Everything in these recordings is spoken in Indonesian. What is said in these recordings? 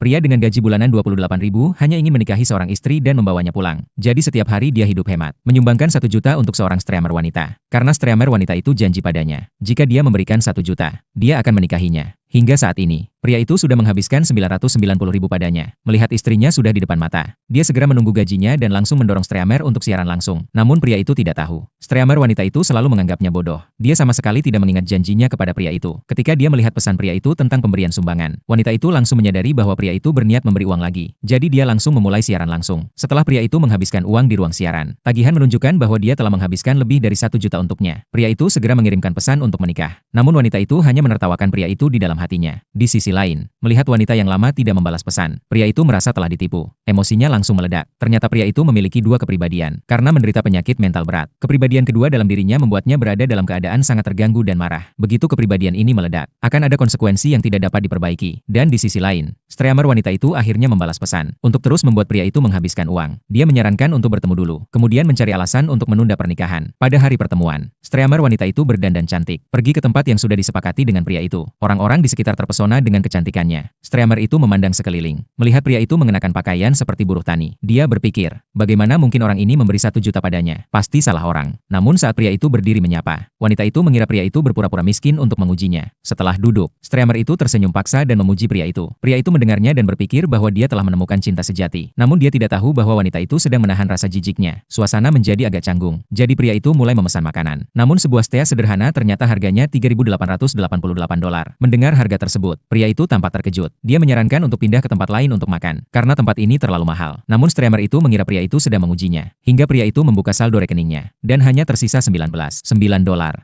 Pria dengan gaji bulanan 28.000 hanya ingin menikahi seorang istri dan membawanya pulang. Jadi setiap hari dia hidup hemat, menyumbangkan 1 juta untuk seorang streamer wanita. Karena streamer wanita itu janji padanya, jika dia memberikan 1 juta, dia akan menikahinya. Hingga saat ini, pria itu sudah menghabiskan 990.000 padanya. Melihat istrinya sudah di depan mata, dia segera menunggu gajinya dan langsung mendorong streamer untuk siaran langsung. Namun pria itu tidak tahu. Streamer wanita itu selalu menganggapnya bodoh. Dia sama sekali tidak mengingat janjinya kepada pria itu. Ketika dia melihat pesan pria itu tentang pemberian sumbangan, wanita itu langsung menyadari bahwa pria itu berniat memberi uang lagi. Jadi dia langsung memulai siaran langsung. Setelah pria itu menghabiskan uang di ruang siaran, tagihan menunjukkan bahwa dia telah menghabiskan lebih dari 1 juta untuknya. Pria itu segera mengirimkan pesan untuk menikah. Namun wanita itu hanya menertawakan pria itu di dalam hatinya. Di sisi lain, melihat wanita yang lama tidak membalas pesan, pria itu merasa telah ditipu. Emosinya langsung meledak. Ternyata pria itu memiliki 2 kepribadian. Karena menderita penyakit mental berat, kepribadian kedua dalam dirinya membuatnya berada dalam keadaan sangat terganggu dan marah. Begitu kepribadian ini meledak, akan ada konsekuensi yang tidak dapat diperbaiki. Dan di sisi lain, streamer wanita itu akhirnya membalas pesan. Untuk terus membuat pria itu menghabiskan uang, dia menyarankan untuk bertemu dulu, kemudian mencari alasan untuk menunda pernikahan. Pada hari pertemuan, streamer wanita itu berdandan cantik, pergi ke tempat yang sudah disepakati dengan pria itu. Orang-orang di sekitar terpesona dengan kecantikannya. Streamer itu memandang sekeliling. Melihat pria itu mengenakan pakaian seperti buruh tani. Dia berpikir, bagaimana mungkin orang ini memberi 1 juta padanya? Pasti salah orang. Namun saat pria itu berdiri menyapa, wanita itu mengira pria itu berpura-pura miskin untuk mengujinya. Setelah duduk, streamer itu tersenyum paksa dan memuji pria itu. Pria itu mendengarnya dan berpikir bahwa dia telah menemukan cinta sejati. Namun dia tidak tahu bahwa wanita itu sedang menahan rasa jijiknya. Suasana menjadi agak canggung. Jadi pria itu mulai memesan makanan. Namun sebuah steak sederhana ternyata harganya $3.888. Mendengar harga tersebut, pria itu tampak terkejut. Dia menyarankan untuk pindah ke tempat lain untuk makan, karena tempat ini terlalu mahal. Namun streamer itu mengira pria itu sedang mengujinya. Hingga pria itu membuka saldo rekeningnya, dan hanya tersisa $19.9.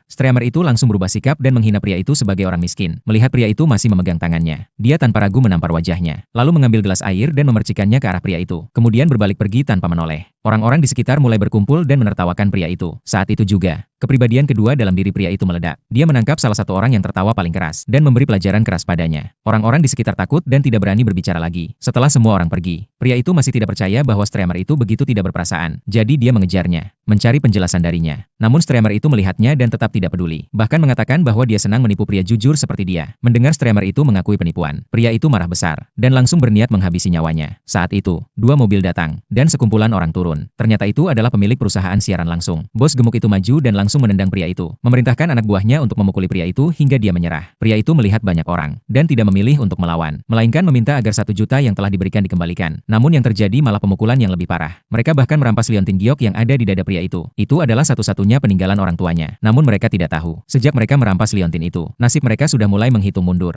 Streamer itu langsung berubah sikap dan menghina pria itu sebagai orang miskin. Melihat pria itu masih memegang tangannya, dia tanpa ragu menampar wajahnya, lalu mengambil gelas air dan memercikannya ke arah pria itu. Kemudian berbalik pergi tanpa menoleh. Orang-orang di sekitar mulai berkumpul dan menertawakan pria itu. Saat itu juga, kepribadian kedua dalam diri pria itu meledak. Dia menangkap salah satu orang yang tertawa paling keras dan memberi pelajaran keras padanya. Orang-orang di sekitar takut dan tidak berani berbicara lagi. Setelah semua orang pergi, pria itu masih tidak percaya bahwa streamer itu begitu tidak berperasaan. Jadi dia mengejarnya, mencari penjelasan darinya. Namun streamer itu melihatnya dan tetap tidak peduli. Bahkan mengatakan bahwa dia senang menipu pria jujur seperti dia. Mendengar streamer itu mengakui penipuan, pria itu marah besar dan langsung berniat menghabisi nyawanya. Saat itu, 2 mobil datang dan sekumpulan orang turun. Ternyata itu adalah pemilik perusahaan siaran langsung. Bos gemuk itu maju dan langsung menendang pria itu, memerintahkan anak buahnya untuk memukuli pria itu hingga dia menyerah. Pria itu melihat banyak orang dan tidak memilih untuk melawan, melainkan meminta agar 1 juta yang telah diberikan dikembalikan. Namun yang terjadi malah pemukulan yang lebih parah. Mereka bahkan merampas liontin giok yang ada di dada pria itu. Itu adalah satu-satunya peninggalan orang tuanya. Namun mereka tidak tahu, sejak mereka merampas liontin itu, nasib mereka sudah mulai menghitung mundur.